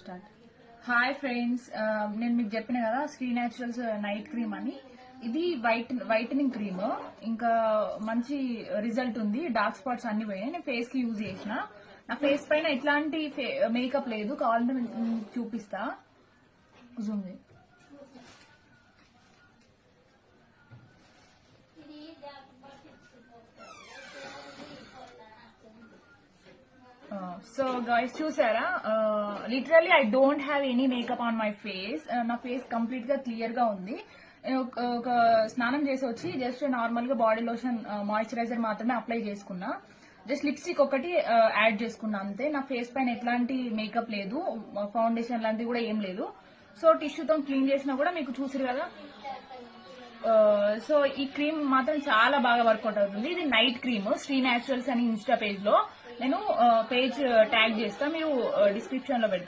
Start. Hi friends, నేను మీకు చెప్పిన కదా శ్రీ న్యాచురల్స్ నైట్ క్రీమ్ అని. ఇది వైటనింగ్ క్రీమ్. ఇంకా మంచి రిజల్ట్ ఉంది. డార్క్ స్పాట్స్ అన్ని పోయినాయి. నేను ఫేస్ కి యూజ్ చేసిన. నా ఫేస్ పైన ఎట్లాంటి మేకప్ లేదు. కావాలంటే చూపిస్తా. జూమ్ చేయి. సో గైస్ చూసారా, literally I don't have any makeup on my face. నా ఫేస్ కంప్లీట్ గా క్లియర్ గా ఉంది. ఒక స్నానం చేసి వచ్చి జస్ట్ నార్మల్ గా బాడీ లోషన్ మాయిశ్చరైజర్ మాత్రమే అప్లై చేసుకున్నా. జస్ట్ లిప్స్టిక్ ఒకటి యాడ్ చేసుకున్నా అంతే. నా ఫేస్ పైన ఎట్లాంటి మేకప్ లేదు, ఫౌండేషన్ లాంటివి కూడా ఏం లేదు. సో టిష్యూతో క్లీన్ చేసినా కూడా మీకు చూసారు కదా. సో ఈ క్రీమ్ మాత్రం చాలా బాగా వర్కౌట్ అవుతుంది. ఇది నైట్ క్రీమ్, శ్రీ న్యాచురల్స్ అని ఇన్స్టా పేజ్ లో నేను పేజ్ ట్యాగ్ చేస్తా, మీరు డిస్క్రిప్షన్ లో పెడతా.